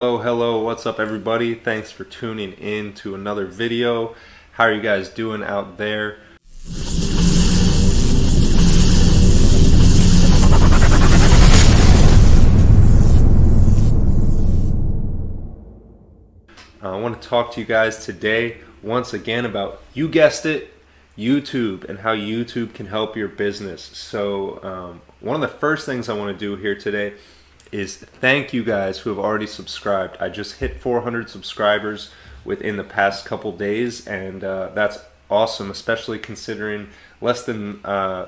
Hello, what's up everybody? Thanks for tuning in to another video. How are you guys doing out there? I want to talk to you guys today once again about, you guessed it, YouTube and how YouTube can help your business. So one of the first things I want to do here today is thank you guys who have already subscribed. I just hit 400 subscribers within the past couple days, and that's awesome, especially considering less than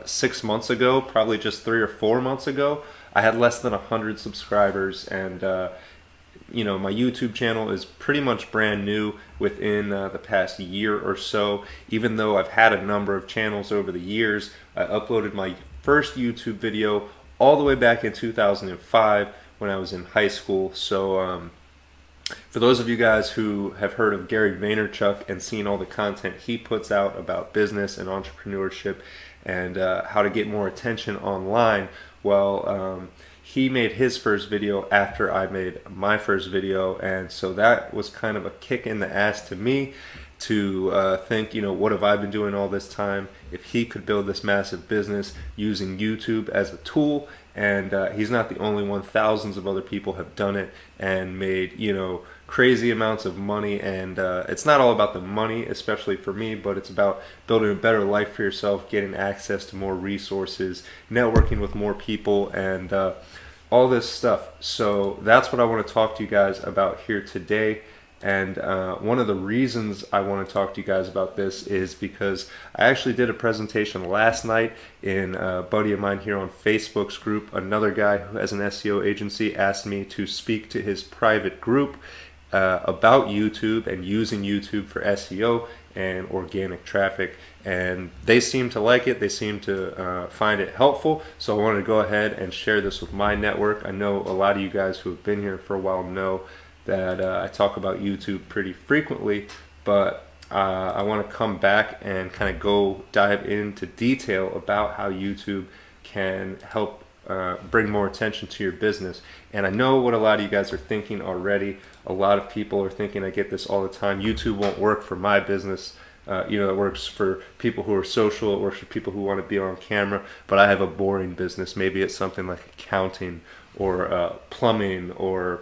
6 months ago, probably just 3 or 4 months ago, I had less than 100 subscribers. And my YouTube channel is pretty much brand new within the past year or so. Even though I've had a number of channels over the years, I uploaded my first YouTube video all the way back in 2005 when I was in high school. So for those of you guys who have heard of Gary Vaynerchuk and seen all the content he puts out about business and entrepreneurship and how to get more attention online, well, he made his first video after I made my first video, and so that was kind of a kick in the ass to me to think, what have I been doing all this time? If he could build this massive business using YouTube as a tool, and he's not the only one. Thousands of other people have done it and made, crazy amounts of money. And it's not all about the money, especially for me, but it's about building a better life for yourself, getting access to more resources, networking with more people, and all this stuff. So that's what I want to talk to you guys about here today. And one of the reasons I want to talk to you guys about this is because I actually did a presentation last night in a buddy of mine here on Facebook's group. Another guy who has an SEO agency asked me to speak to his private group about YouTube and using YouTube for SEO and organic traffic, and they seem to like it. They seem to find it helpful, so I wanted to go ahead and share this with my network. I know a lot of you guys who have been here for a while know that I talk about YouTube pretty frequently, but I want to come back and kind of go dive into detail about how YouTube can help bring more attention to your business. And I know what a lot of you guys are thinking already. A lot of people are thinking, I get this all the time, YouTube won't work for my business. It works for people who are social, it works for people who want to be on camera, but I have a boring business. Maybe it's something like accounting or plumbing or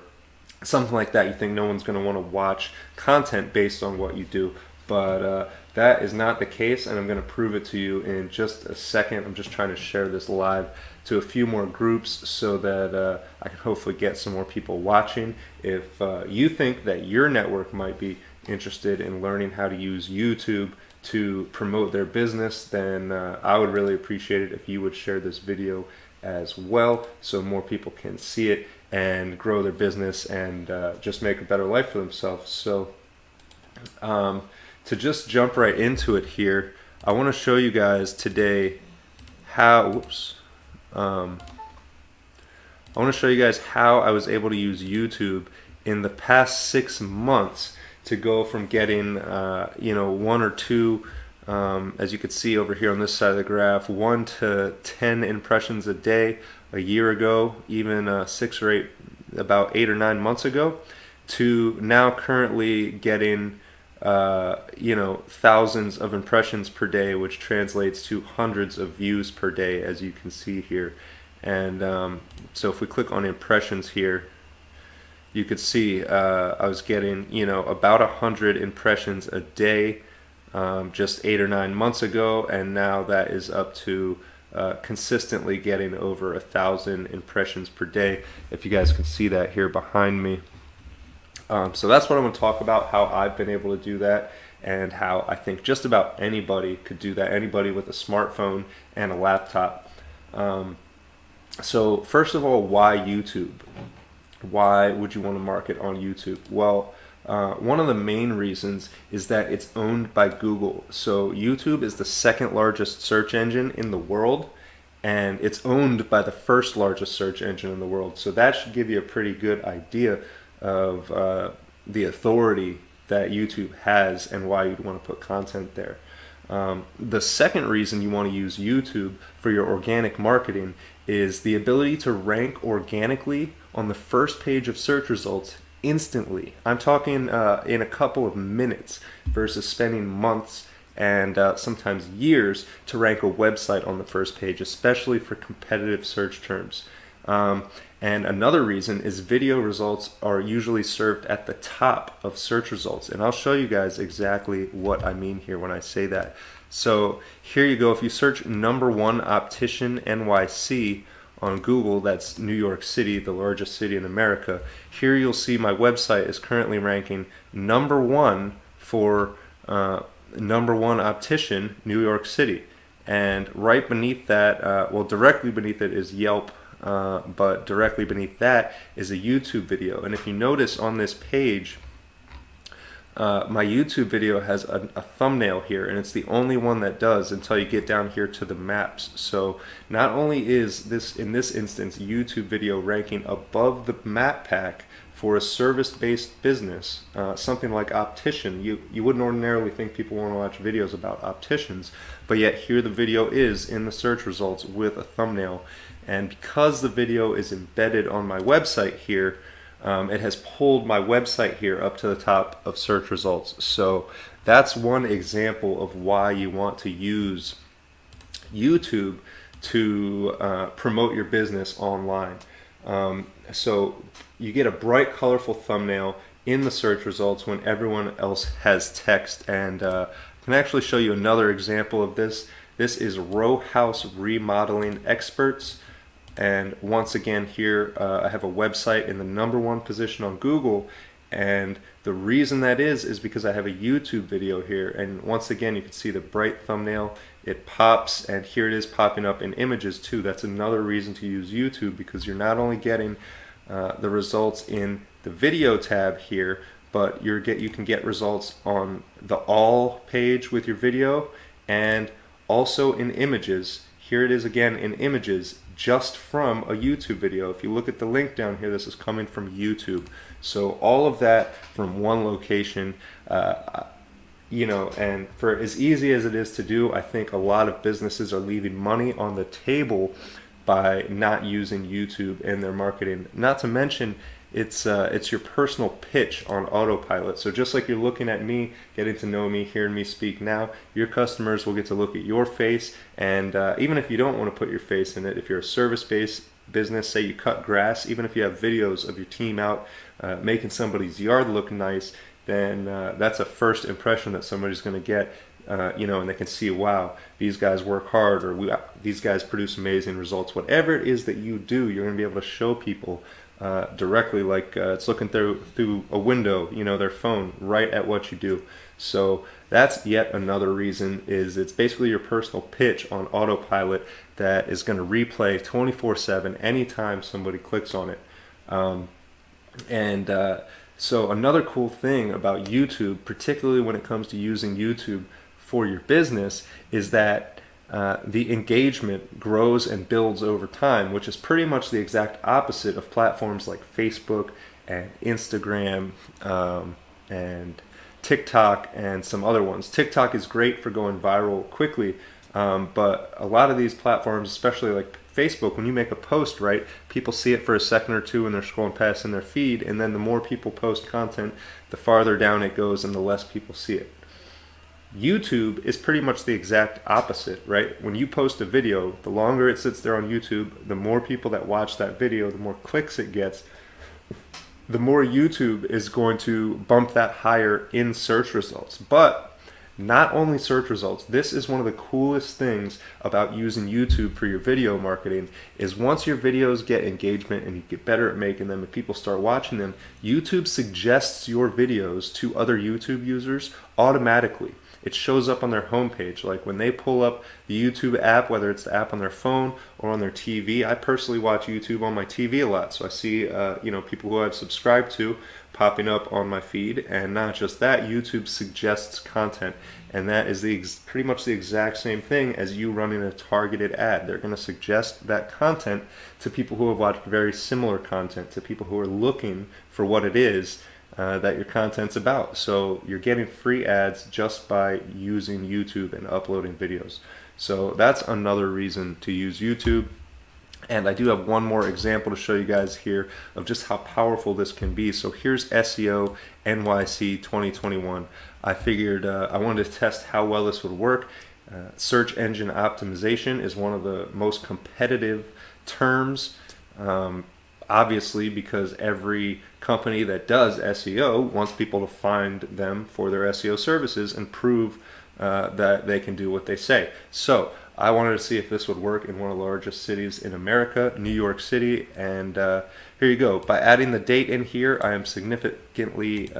something like that. You think no one's going to want to watch content based on what you do, but that is not the case, and I'm going to prove it to you in just a second. I'm just trying to share this live to a few more groups so that I can hopefully get some more people watching. If you think that your network might be interested in learning how to use YouTube to promote their business, then I would really appreciate it if you would share this video as well so more people can see it and grow their business and just make a better life for themselves. So to just jump right into it here, I want to show you guys today how I want to show you guys how I was able to use YouTube in the past 6 months to go from getting 1 or 2 as you can see over here on this side of the graph, 1 to 10 impressions a day a year ago, even 6 or 8, about 8 or 9 months ago, to now currently getting thousands of impressions per day, which translates to hundreds of views per day, as you can see here. And so if we click on impressions here, you could see I was getting about 100 impressions a day just 8 or 9 months ago, and now that is up to consistently getting over 1,000 impressions per day, if you guys can see that here behind me. So that's what I'm going to talk about, how I've been able to do that, and how I think just about anybody could do that, anybody with a smartphone and a laptop. So first of all, why YouTube? Why would you want to market on YouTube? Well, one of the main reasons is that it's owned by Google. So YouTube is the second largest search engine in the world, and it's owned by the first largest search engine in the world. So that should give you a pretty good idea of the authority that YouTube has and why you'd want to put content there. The second reason you want to use YouTube for your organic marketing is the ability to rank organically on the first page of search results instantly. I'm talking in a couple of minutes versus spending months and sometimes years to rank a website on the first page, especially for competitive search terms. And another reason is video results are usually served at the top of search results. And I'll show you guys exactly what I mean here when I say that. So here you go. If you search #1 optician NYC on Google, that's New York City, the largest city in America. Here you'll see my website is currently ranking #1 for #1 optician, New York City. And right beneath that, well, directly beneath it is Yelp, but directly beneath that is a YouTube video. And if you notice on this page, my YouTube video has a thumbnail here, and it's the only one that does until you get down here to the maps. So not only is this, in this instance, YouTube video ranking above the map pack for a service-based business, something like optician. You wouldn't ordinarily think people want to watch videos about opticians, but yet here the video is in the search results with a thumbnail. And because the video is embedded on my website here, it has pulled my website here up to the top of search results. So that's one example of why you want to use YouTube to promote your business online. So you get a bright, colorful thumbnail in the search results when everyone else has text. And I can actually show you another example of this. This is Row House Remodeling Experts. And once again here, I have a website in the #1 position on Google. And the reason that is because I have a YouTube video here. And once again, you can see the bright thumbnail. It pops, and here it is popping up in images too. That's another reason to use YouTube, because you're not only getting the results in the video tab here, but you can get results on the all page with your video, and also in images. Here it is again in images, just from a YouTube video. If you look at the link down here, this is coming from YouTube. So all of that from one location, you know, and for as easy as it is to do, I think a lot of businesses are leaving money on the table by not using YouTube in their marketing. Not to mention, it's your personal pitch on autopilot. So just like you're looking at me, getting to know me, hearing me speak now, your customers will get to look at your face. And even if you don't want to put your face in it, if you're a service-based business, say you cut grass, even if you have videos of your team out making somebody's yard look nice, then that's a first impression that somebody's going to get. You know, and they can see, wow, these guys work hard, or these guys produce amazing results. Whatever it is that you do, you're going to be able to show people directly, like it's looking through a window, you know, their phone, right at what you do. So that's yet another reason, is it's basically your personal pitch on autopilot that is going to replay 24/7 anytime somebody clicks on it. So another cool thing about YouTube, particularly when it comes to using YouTube for your business, is that the engagement grows and builds over time, which is pretty much the exact opposite of platforms like Facebook and Instagram and TikTok and some other ones. TikTok is great for going viral quickly, but a lot of these platforms, especially like Facebook, when you make a post, right, people see it for a second or two and they're scrolling past in their feed, and then the more people post content, the farther down it goes and the less people see it. YouTube is pretty much the exact opposite, right? When you post a video, the longer it sits there on YouTube, the more people that watch that video, the more clicks it gets, the more YouTube is going to bump that higher in search results. But not only search results, this is one of the coolest things about using YouTube for your video marketing, is once your videos get engagement and you get better at making them and people start watching them, YouTube suggests your videos to other YouTube users automatically. It shows up on their homepage. Like when they pull up the YouTube app, whether it's the app on their phone or on their TV. I personally watch YouTube on my TV a lot, so I see you know, people who I've subscribed to popping up on my feed. And not just that, YouTube suggests content, and that is pretty much the exact same thing as you running a targeted ad. They're going to suggest that content to people who have watched very similar content, to people who are looking for what it is that your content's about. So you're getting free ads just by using YouTube and uploading videos. So that's another reason to use YouTube. And I do have one more example to show you guys here of just how powerful this can be. So here's SEO NYC 2021. I figured I wanted to test how well this would work. Search engine optimization is one of the most competitive terms, obviously, because every company that does SEO wants people to find them for their SEO services and prove that they can do what they say. So I wanted to see if this would work in one of the largest cities in America, New York City, and here you go. By adding the date in here, I am significantly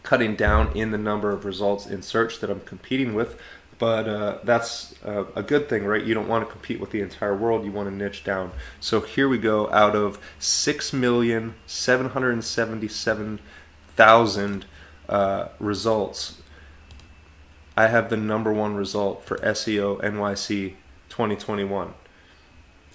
cutting down in the number of results in search that I'm competing with. But that's a good thing, right? You don't want to compete with the entire world. You want to niche down. So here we go. Out of 6,777,000 results, I have the #1 result for SEO NYC 2021.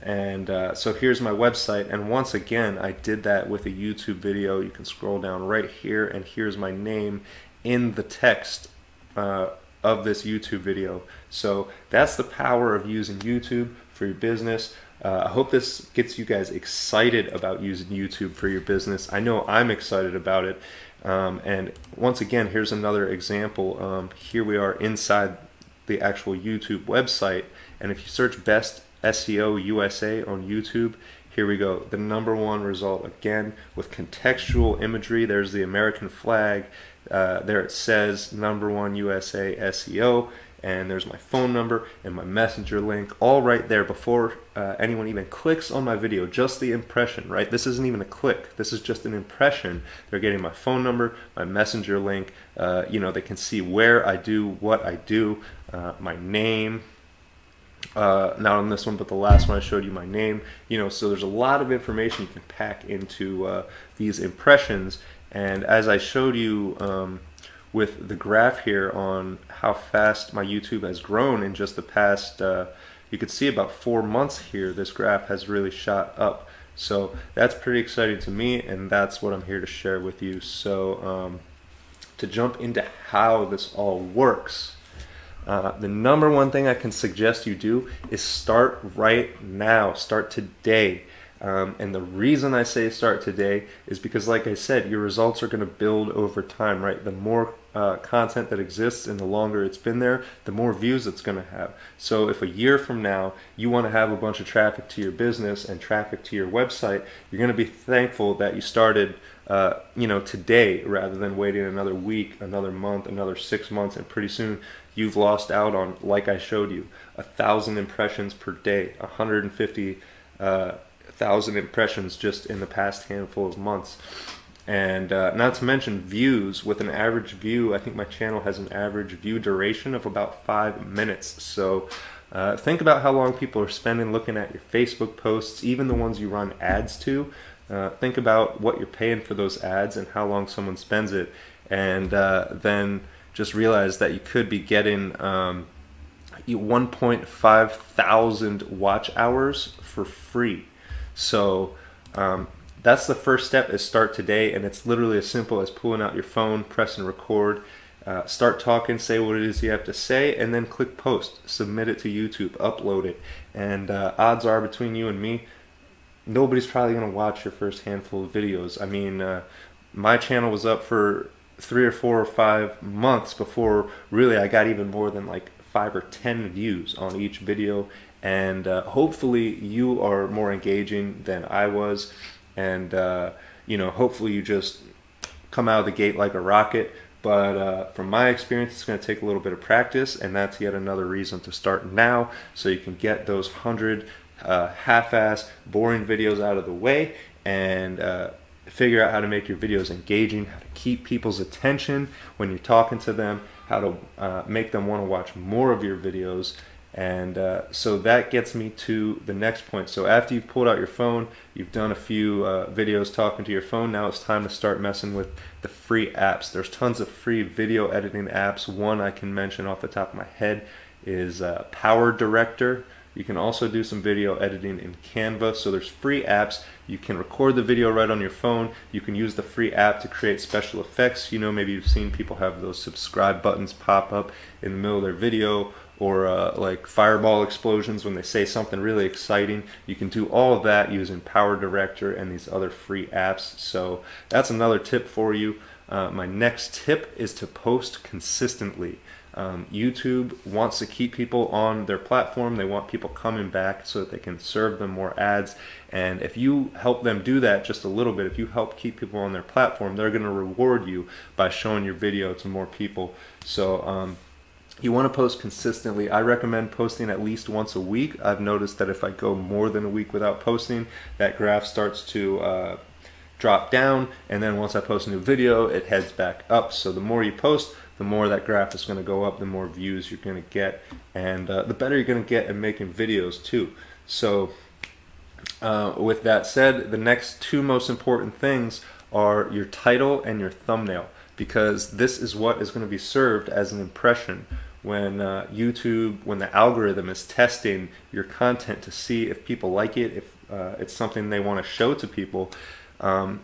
And so here's my website, and once again I did that with a YouTube video. You can scroll down right here, and here's my name in the text of this YouTube video. So that's the power of using YouTube for your business. I hope this gets you guys excited about using YouTube for your business. I know I'm excited about it. And once again, here's another example. Here we are inside the actual YouTube website, and if you search Best SEO USA on YouTube, here we go. The #1 result again with contextual imagery. There's the American flag. There it says #1 USA SEO, and there's my phone number and my messenger link all right there before anyone even clicks on my video. Just the impression, right? This isn't even a click. This is just an impression. They're getting my phone number, my messenger link. They can see where I do what I do, my name. Not on this one, but the last one I showed you my name. So there's a lot of information you can pack into these impressions. And as I showed you with the graph here on how fast my YouTube has grown in just the past, you could see about 4 months here, this graph has really shot up. So that's pretty exciting to me, and that's what I'm here to share with you. So to jump into how this all works, the #1 thing I can suggest you do is start right now. Start today. And the reason I say start today is because, like I said, your results are going to build over time, right? The more content that exists and the longer it's been there, the more views it's going to have. So if a year from now you want to have a bunch of traffic to your business and traffic to your website, you're going to be thankful that you started today rather than waiting another week, another month, another 6 months, and pretty soon you've lost out on, like I showed you, 1,000 impressions per day, 150,000 impressions just in the past handful of months. And not to mention views. With an average view, I think my channel has an average view duration of about 5 minutes. So think about how long people are spending looking at your Facebook posts, even the ones you run ads to. Think about what you're paying for those ads and how long someone spends it, and then just realize that you could be getting 1.5 thousand watch hours for free. So that's the first step, is start today, and it's literally as simple as pulling out your phone, pressing record, start talking, say what it is you have to say, and then click post, submit it to YouTube, upload it, and odds are, between you and me, nobody's probably going to watch your first handful of videos. I mean, my channel was up for 3 or 4 or 5 months before really I got even more than like 5 or 10 views on each video, and hopefully you are more engaging than I was, and hopefully you just come out of the gate like a rocket. But from my experience, it's going to take a little bit of practice, and that's yet another reason to start now, so you can get those 100 half-ass boring videos out of the way, and figure out how to make your videos engaging, how to keep people's attention when you're talking to them, how to make them want to watch more of your videos. And so that gets me to the next point. So after you've pulled out your phone, you've done a few videos talking to your phone, now it's time to start messing with the free apps. There's tons of free video editing apps. One I can mention off the top of my head is Power Director. You can also do some video editing in Canva. So there's free apps. You can record the video right on your phone. You can use the free app to create special effects. You know, maybe you've seen people have those subscribe buttons pop up in the middle of their video, or like fireball explosions when they say something really exciting. You can do all of that using Power Director and these other free apps. So that's another tip for you. My next tip is to post consistently. YouTube wants to keep people on their platform. They want people coming back so that they can serve them more ads. And if you help them do that just a little bit, if you help keep people on their platform, they're going to reward you by showing your video to more people. So you want to post consistently. I recommend posting at least once a week. I've noticed that if I go more than a week without posting, that graph starts to drop down, and then once I post a new video, it heads back up. So the more you post, the more that graph is going to go up, the more views you're going to get, and the better you're going to get at making videos too. So with that said, the next two most important things are your title and your thumbnail, because this is what is going to be served as an impression when YouTube, when the algorithm is testing your content to see if people like it, if it's something they want to show to people.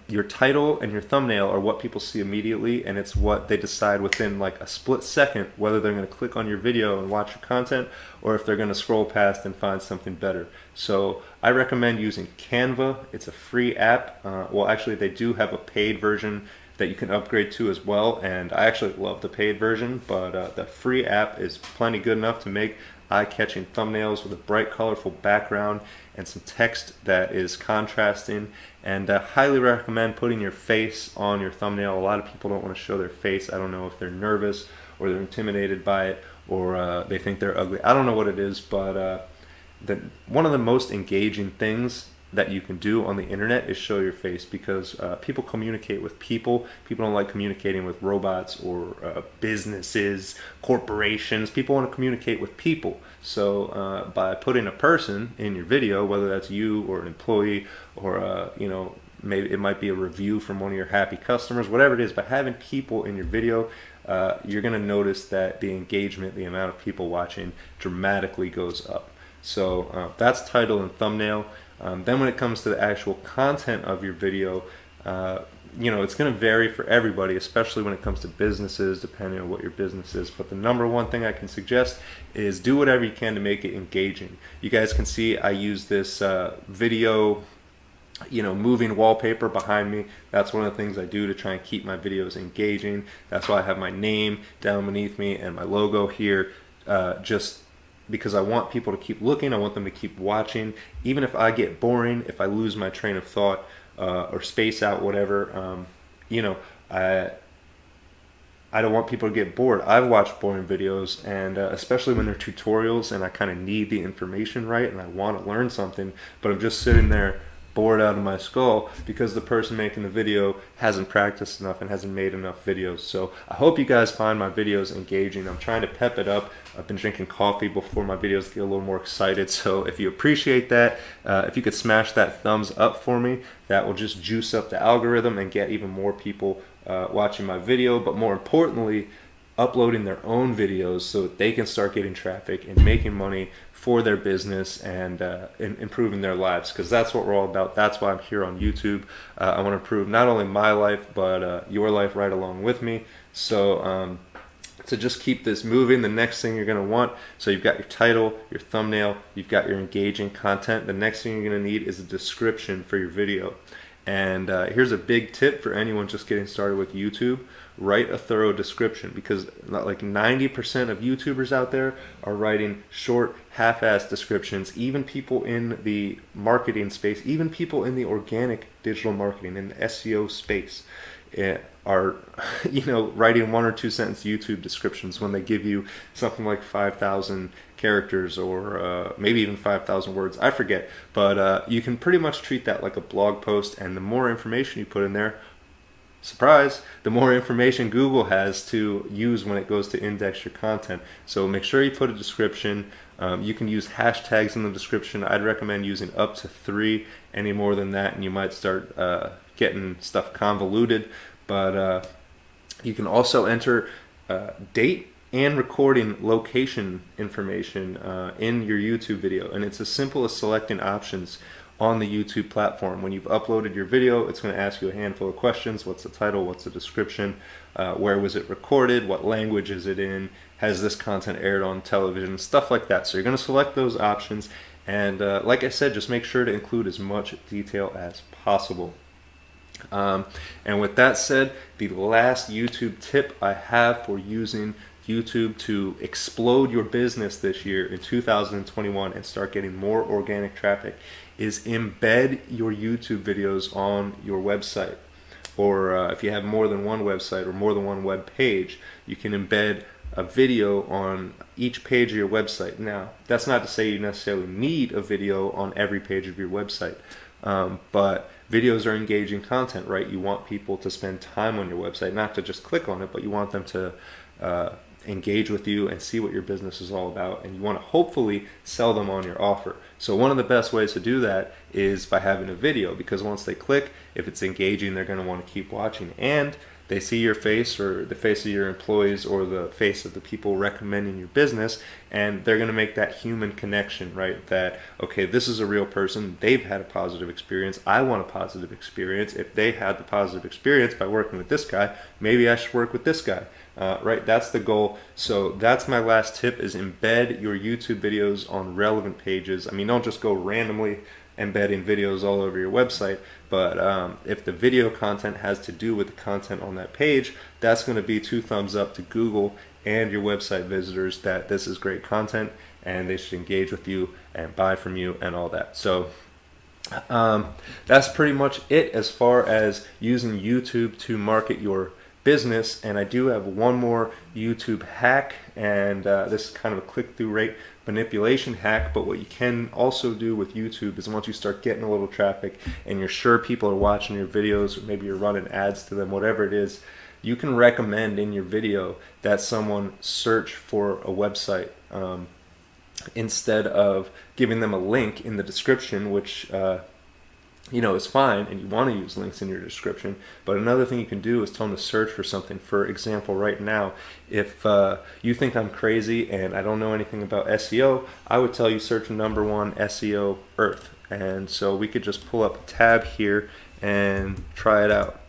Your title and your thumbnail are what people see immediately, and it's what they decide within like a split second whether they're going to click on your video and watch your content, or if they're going to scroll past and find something better. So I recommend using Canva. It's a free app. Well, actually they do have a paid version that you can upgrade to as well, and I actually love the paid version, but the free app is plenty good enough to make eye-catching thumbnails with a bright, colorful background and some text that is contrasting. And I highly recommend putting your face on your thumbnail. A lot of people don't want to show their face. I don't know if they're nervous or they're intimidated by it, or they think they're ugly. I don't know what it is, but one of the most engaging things that you can do on the internet is show your face, because people communicate with people. People don't like communicating with robots or businesses, corporations. People want to communicate with people. So by putting a person in your video, whether that's you or an employee, or you know, maybe it might be a review from one of your happy customers, whatever it is, by having people in your video, you're going to notice that the engagement, the amount of people watching, dramatically goes up. So that's title and thumbnail. Then when it comes to the actual content of your video, you know, it's going to vary for everybody, especially when it comes to businesses, depending on what your business is. But the number one thing I can suggest is do whatever you can to make it engaging. You guys can see I use this video, you know, moving wallpaper behind me. That's one of the things I do to try and keep my videos engaging. That's why I have my name down beneath me and my logo here, just because I want people to keep looking. I want them to keep watching. Even if I get boring, if I lose my train of thought or space out, whatever, you know, I don't want people to get bored. I've watched boring videos, and especially when they're tutorials and I kind of need the information right and I want to learn something, but I'm just sitting there bored out of my skull because the person making the video hasn't practiced enough and hasn't made enough videos. So I hope you guys find my videos engaging. I'm trying to pep it up. I've been drinking coffee before my videos get a little more excited. So if you appreciate that, if you could smash that thumbs up for me, that will just juice up the algorithm and get even more people watching my video, but more importantly, uploading their own videos so that they can start getting traffic and making money for their business and improving their lives, because that's what we're all about. That's why I'm here on YouTube. I want to improve not only my life, but your life right along with me. So to just keep this moving, the next thing you're going to want, so you've got your title, your thumbnail, you've got your engaging content. The next thing you're going to need is a description for your video. And here's a big tip for anyone just getting started with YouTube. Write a thorough description, because like 90% of YouTubers out there are writing short, half-assed descriptions. Even people in the marketing space, even people in the organic digital marketing, in the SEO space, are, you know, writing 1 or 2 sentence YouTube descriptions when they give you something like 5,000 characters or maybe even 5,000 words. I forget, but you can pretty much treat that like a blog post, and the more information you put in there, surprise, the more information Google has to use when it goes to index your content. So make sure you put a description. You can use hashtags in the description. I'd recommend using up to 3. Any more than that and you might start getting stuff convoluted. But you can also enter date and recording location information in your YouTube video. And it's as simple as selecting options on the YouTube platform. When you've uploaded your video, it's going to ask you a handful of questions. What's the title? What's the description? Where was it recorded? What language is it in? Has this content aired on television? Stuff like that. So you're going to select those options. And like I said, just make sure to include as much detail as possible. And with that said, the last YouTube tip I have for using YouTube to explode your business this year in 2021 and start getting more organic traffic is embed your YouTube videos on your website. Or if you have more than one website or more than one web page, you can embed a video on each page of your website. Now, that's not to say you necessarily need a video on every page of your website, but videos are engaging content, right? You want people to spend time on your website, not to just click on it, but you want them to engage with you and see what your business is all about, and you want to hopefully sell them on your offer. So one of the best ways to do that is by having a video, because once they click, if it's engaging, they're going to want to keep watching, and they see your face or the face of your employees or the face of the people recommending your business, and they're going to make that human connection, right? That, okay, this is a real person, they've had a positive experience, I want a positive experience. If they had the positive experience by working with this guy, maybe I should work with this guy, right? That's the goal. So that's my last tip, is embed your YouTube videos on relevant pages. I mean, don't just go randomly embedding videos all over your website, but if the video content has to do with the content on that page, that's going to be 2 thumbs up to Google and your website visitors that this is great content and they should engage with you and buy from you and all that. So that's pretty much it as far as using YouTube to market your business. And I do have one more YouTube hack, and this is kind of a click-through rate manipulation hack. But what you can also do with YouTube is, once you start getting a little traffic and you're sure people are watching your videos, or maybe you're running ads to them, whatever it is, you can recommend in your video that someone search for a website instead of giving them a link in the description, which is fine, and you want to use links in your description. But another thing you can do is tell them to search for something. For example, right now, if you think I'm crazy and I don't know anything about SEO, I would tell you search #1 SEO Earth. And so we could just pull up a tab here and try it out.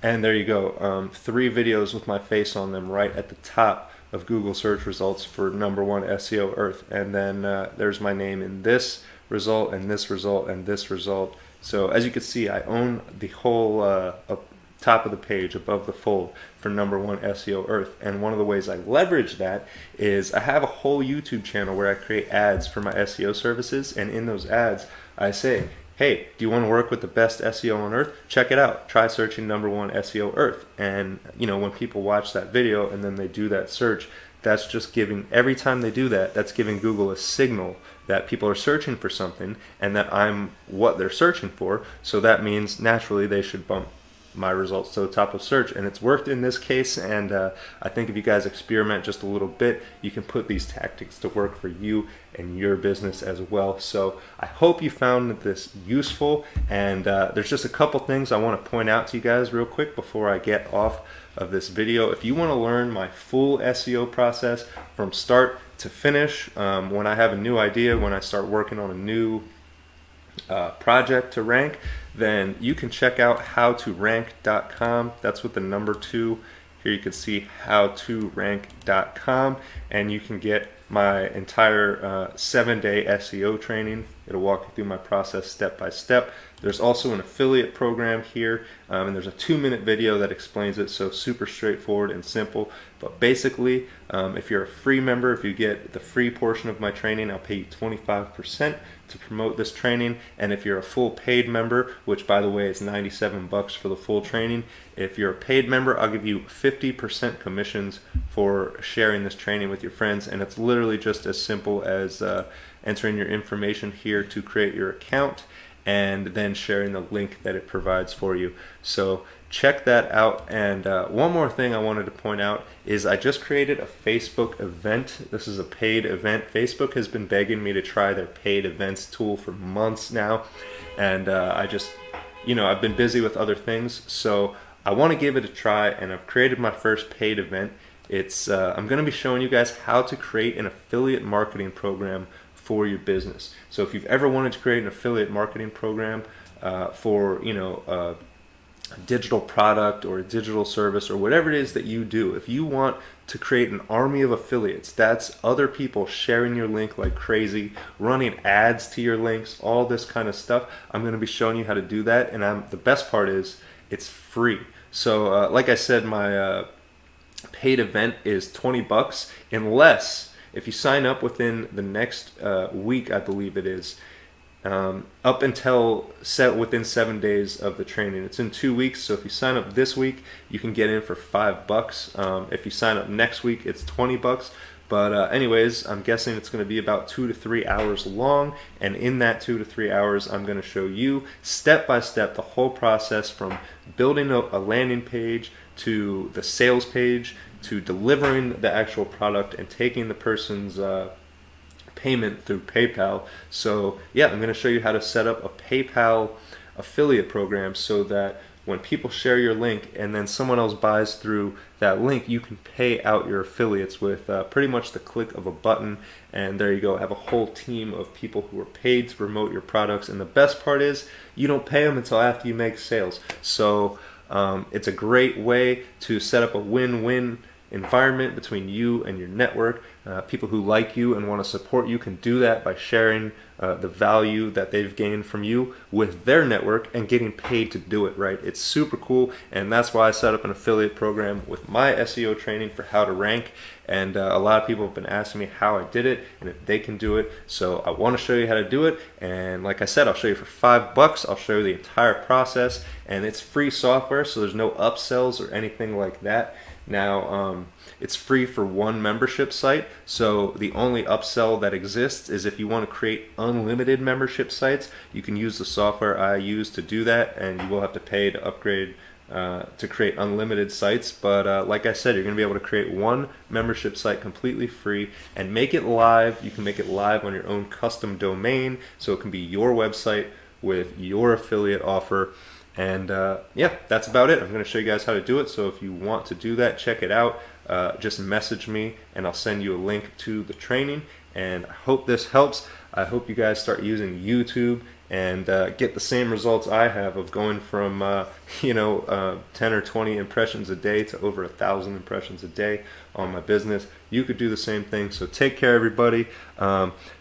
And there you go, 3 videos with my face on them right at the top of Google search results for #1 SEO Earth. And then there's my name in this result and this result and this result. So as you can see, I own the whole top of the page above the fold for #1 SEO Earth. And one of the ways I leverage that is I have a whole YouTube channel where I create ads for my SEO services, and in those ads I say, hey, do you want to work with the best SEO on earth? Check it out. Try searching #1 SEO Earth. And when people watch that video and then they do that search, that's just giving, every time they do that, that's giving Google a signal that people are searching for something and that I'm what they're searching for. So that means naturally they should bump my results to the top of search. And it's worked in this case, and I think if you guys experiment just a little bit, you can put these tactics to work for you and your business as well. So I hope you found this useful, and there's just a couple things I want to point out to you guys real quick before I get off of this video. If you want to learn my full SEO process from start to finish, when I have a new idea, when I start working on a new project to rank, then you can check out howtorank.com. That's with the #2. Here you can see howtorank.com, and you can get my entire 7-day SEO training. It'll walk you through my process step by step. There's also an affiliate program here, and there's a 2-minute video that explains it, so super straightforward and simple. But basically, if you're a free member, if you get the free portion of my training, I'll pay you 25% to promote this training. And if you're a full paid member, which by the way is $97 for the full training, if you're a paid member, I'll give you 50% commissions for sharing this training with your friends. And it's literally just as simple as entering your information here to create your account and then sharing the link that it provides for you. So check that out. And one more thing I wanted to point out is I just created a Facebook event. This is a paid event. Facebook has been begging me to try their paid events tool for months now, and I've been busy with other things, so I want to give it a try, and I've created my first paid event. It's I'm going to be showing you guys how to create an affiliate marketing program for your business. So if you've ever wanted to create an affiliate marketing program for a digital product or a digital service or whatever it is that you do, if you want to create an army of affiliates, that's other people sharing your link like crazy, running ads to your links, all this kind of stuff, I'm going to be showing you how to do that. And the best part is it's free. So like I said, my paid event is $20, unless if you sign up within the next week, I believe it is, up until within 7 days of the training. It's in 2 weeks, so if you sign up this week, you can get in for $5. If you sign up next week, it's $20. But anyways, I'm guessing it's going to be about 2 to 3 hours long, and in that 2 to 3 hours, I'm going to show you step by step the whole process from building a landing page to the sales page to delivering the actual product and taking the person's payment through PayPal. So yeah, I'm going to show you how to set up a PayPal affiliate program so that when people share your link and then someone else buys through that link, you can pay out your affiliates with pretty much the click of a button. And there you go, have a whole team of people who are paid to promote your products. And the best part is you don't pay them until after you make sales. So it's a great way to set up a win-win environment between you and your network. People who like you and want to support you can do that by sharing the value that they've gained from you with their network and getting paid to do it, right? It's super cool, and that's why I set up an affiliate program with my SEO training for how to rank. And a lot of people have been asking me how I did it and if they can do it. So I want to show you how to do it. And like I said, I'll show you for $5. I'll show you the entire process, and it's free software, so there's no upsells or anything like that. Now, it's free for one membership site, so the only upsell that exists is if you want to create unlimited membership sites. You can use the software I use to do that, and you will have to pay to upgrade to create unlimited sites. But like I said, you're going to be able to create one membership site completely free and make it live. You can make it live on your own custom domain, so it can be your website with your affiliate offer. And yeah, that's about it. I'm going to show you guys how to do it. So if you want to do that, check it out. Just message me and I'll send you a link to the training. And I hope this helps. I hope you guys start using YouTube and get the same results I have of going from 10 or 20 impressions a day to over 1,000 impressions a day on my business. You could do the same thing. So take care, everybody.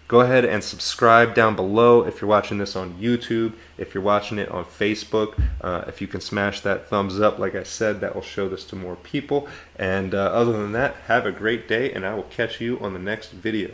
Go ahead and subscribe down below if you're watching this on YouTube. If you're watching it on Facebook, if you can smash that thumbs up, like I said, that will show this to more people. And other than that, have a great day, and I will catch you on the next video.